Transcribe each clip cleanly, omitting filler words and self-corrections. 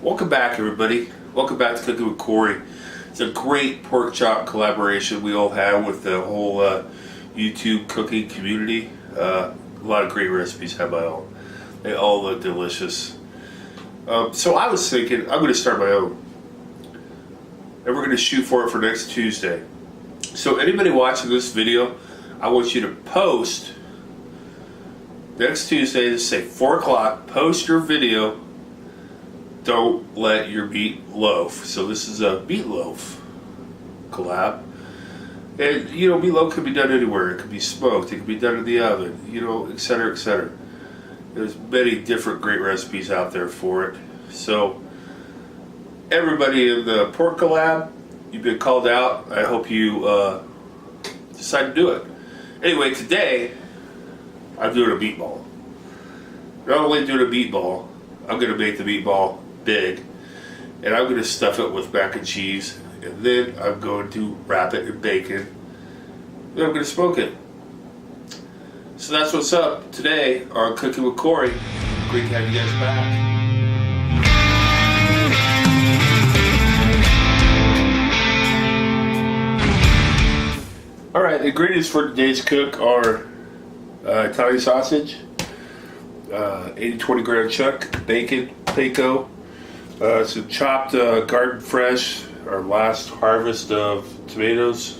Welcome back, everybody. Welcome back to Cooking with Corey. It's a great pork chop collaboration we all have with the whole YouTube cooking community. A lot of great recipes have by all. They all look delicious. So I was thinking I'm going to start my own, and we're going to shoot for it for next Tuesday. So anybody watching this video, I want you to post next Tuesday, let's say 4 o'clock, post your video. Don't let your meat loaf. So this is a meatloaf collab. And, you know, meatloaf can be done anywhere. It can be smoked. It can be done in the oven, you know, etc., etc. There's many different great recipes out there for it. So everybody in the pork collab, you've been called out. I hope you decide to do it. Anyway, today I'm doing a meatball. Not only doing a meatball, I'm going to make the meatball big, and I'm going to stuff it with mac and cheese, and then I'm going to wrap it in bacon, then I'm going to smoke it. So that's what's up today on Cooking with Corey. Great to have you guys back. Alright, the ingredients for today's cook are Italian sausage, 80-20 gram chuck, bacon, panko, some chopped garden fresh, our last harvest of tomatoes,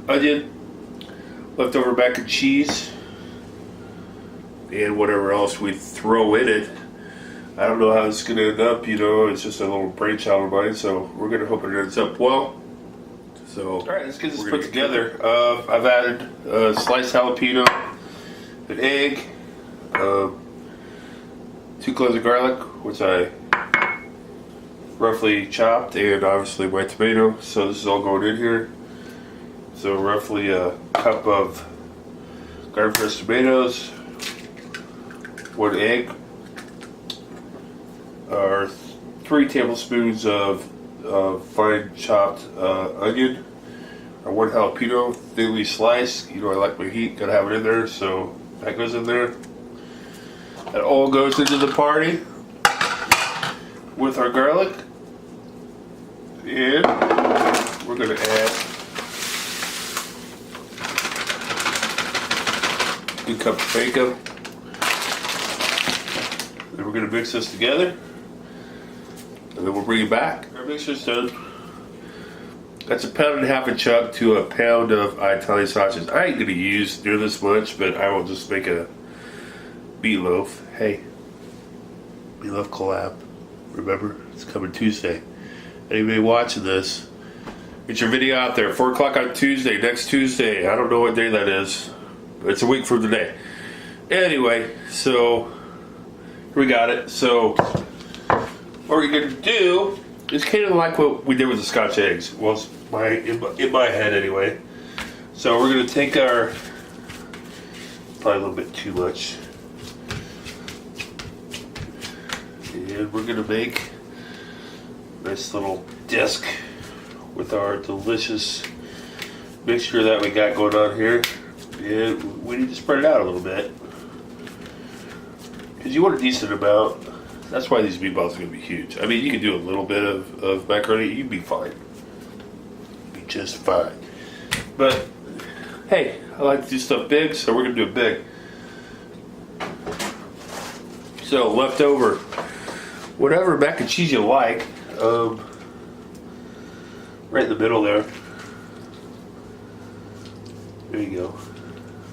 onion, leftover mac and cheese, and whatever else we throw in it. I don't know how it's going to end up, you know, it's just a little brainchild of mine, so we're going to hope it ends up well. So, alright, let's get this put together. I've added sliced jalapeno, an egg, 2 cloves of garlic, which I roughly chopped, and obviously my tomato. So this is all going in here. So roughly a cup of garden fresh tomatoes, 1 egg, or 3 tablespoons of fine chopped onion, or 1 jalapeno thinly sliced. You know I like my heat, gotta have it in there, so that goes in there. That all goes into the party with our garlic, and we're going to add a good cup of bacon. Then we're going to mix this together, and then we'll bring it back. Our mixer's done. That's 1.5 pounds of chuck to 1 pound of Italian sausage. I ain't going to use near this much, but I will just make a meatloaf. Hey, meatloaf collab. Remember, it's coming Tuesday. Anybody watching this, get your video out there. 4 o'clock on Tuesday, next Tuesday. I don't know what day that is, but it's a week from today. Anyway, so we got it. So what we're going to do is kind of like what we did with the Scotch eggs. Well, it's in my head anyway. So we're going to take our, probably a little bit too much, and we're going to make a nice little disc with our delicious mixture that we got going on here. And we need to spread it out a little bit, because you want a decent amount. That's why these meatballs are going to be huge. I mean, you can do a little bit of macaroni, you'd be fine. You'd be just fine. But, hey, I like to do stuff big, so we're going to do it big. So, leftover, whatever mac and cheese you like, right in the middle there. There you go.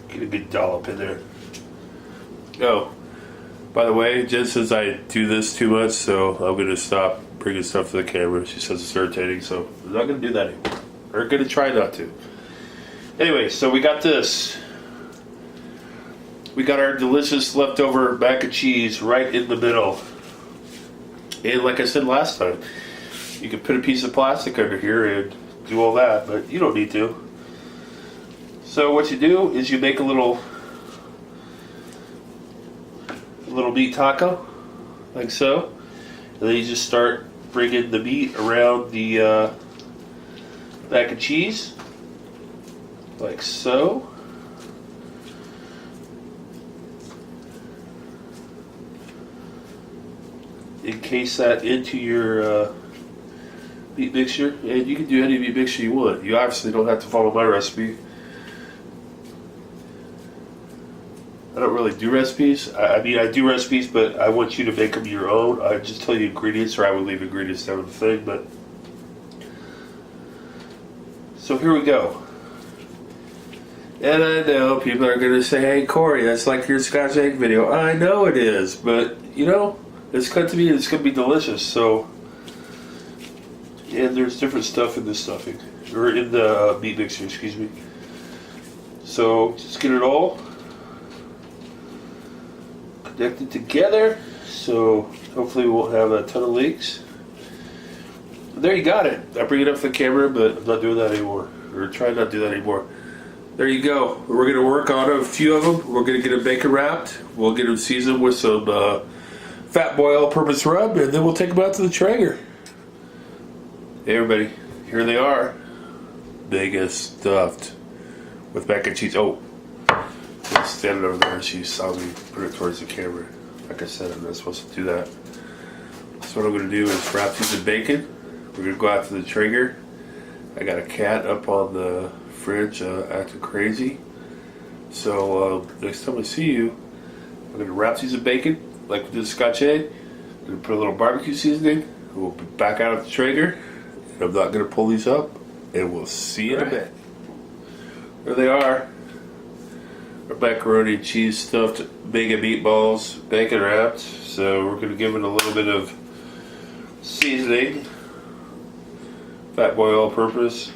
Get a good dollop in there. Oh, by the way, Jen says I do this too much, so I'm going to stop bringing stuff to the camera. She says it's irritating, so I'm not going to do that anymore. We're going to try not to. Anyway, so we got this. We got our delicious leftover mac and cheese right in the middle. And like I said last time, you can put a piece of plastic under here and do all that, but you don't need to. So what you do is you make a little meat taco, like so, and then you just start bringing the meat around the mac and cheese, like so. And encase that into your meat mixture, and you can do any meat mixture you want. You obviously don't have to follow my recipe. I don't really do recipes. I mean, I do recipes, but I want you to make them your own. I just tell you ingredients, or I would leave ingredients down on the thing. But so here we go. And I know people are going to say, "Hey, Corey, that's like your Scotch egg video." I know it is, but you know, it's going to be delicious. So, and there's different stuff in this stuffing, or in the meat mixture. Excuse me. So just get it all connected together, so hopefully we won't have a ton of leaks. There, you got it. I bring it up for the camera, but I'm not doing that anymore, or try not to do that anymore. There you go. We're going to work on a few of them. We're going to get them bacon wrapped. We'll get them seasoned with some Fat Boy all-purpose rub, and then we'll take them out to the Traeger. Hey everybody, here they are. Bacon stuffed with mac and cheese. Oh, she's standing over there. She saw me put it towards the camera. Like I said, I'm not supposed to do that. So what I'm going to do is wrap these in bacon. We're going to go out to the Traeger. I got a cat up on the fridge acting crazy. So next time I see you, I'm going to wrap these in bacon like we did the Scotch egg. I'm going to put a little barbecue seasoning. We'll be back out at the Traeger. And I'm not going to pull these up. And we'll see you in a bit. There they are. Our macaroni and cheese stuffed mega meatballs, bacon wrapped. So we're going to give it a little bit of seasoning. Fat Boy all-purpose.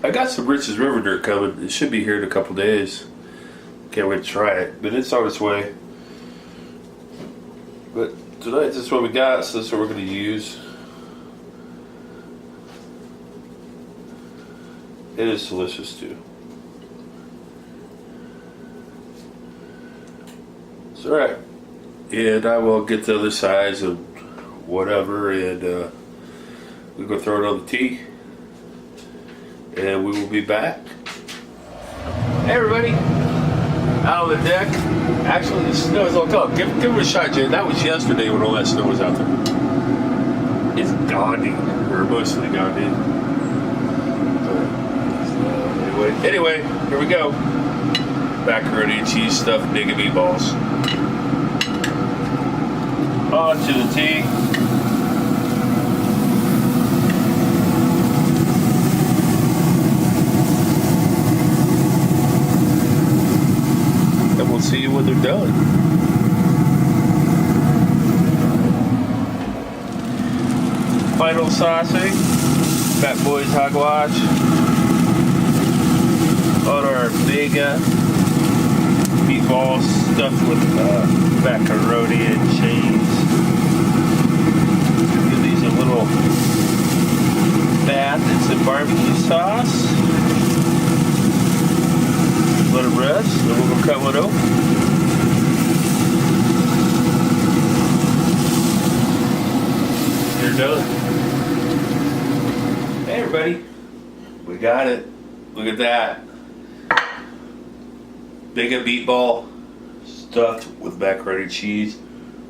I got some Rich's River Dirt coming. It should be here in a couple days. Can't wait to try it, but it's on its way. But tonight, this is what we got, so that's what we're going to use. It is delicious too. It's alright. And I will get the other sides and whatever, and we're going to throw it on the tea. And we will be back. Hey everybody, out on the deck. Actually, the snow is all gone. Give it a shot, Jay. That was yesterday when all that snow was out there. It's gone, or mostly gone. Anyway, here we go. Macaroni and cheese stuffed mega meatballs. On to the tea. And we'll see you when they're done. Final saucing. Fat Boy's hogwash. On our mega meatballs stuffed with macaroni and cheese. Give these a little bath in some barbecue sauce. Let it rest, then we'll go cut one open. You're done. Hey everybody, we got it. Look at that. Mega meatball stuffed with macaroni and cheese,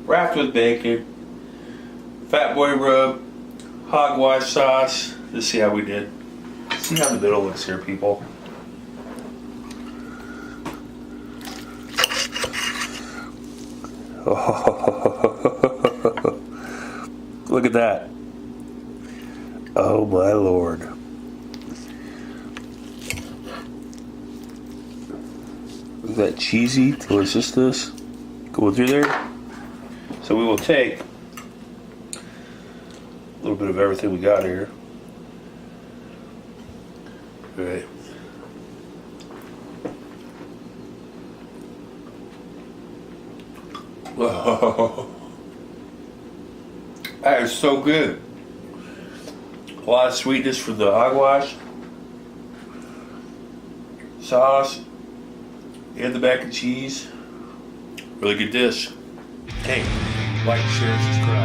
wrapped with bacon, Fat Boy rub, hogwash sauce. Let's see how we did. See how the middle looks here, people. Look at that. Oh my Lord. Look at that cheesy deliciousness going through there. So we will take a little bit of everything we got here. All right. Oh, that is so good. A lot of sweetness from the hogwash sauce and the mac and cheese. Really good dish. Hey, like, share, subscribe.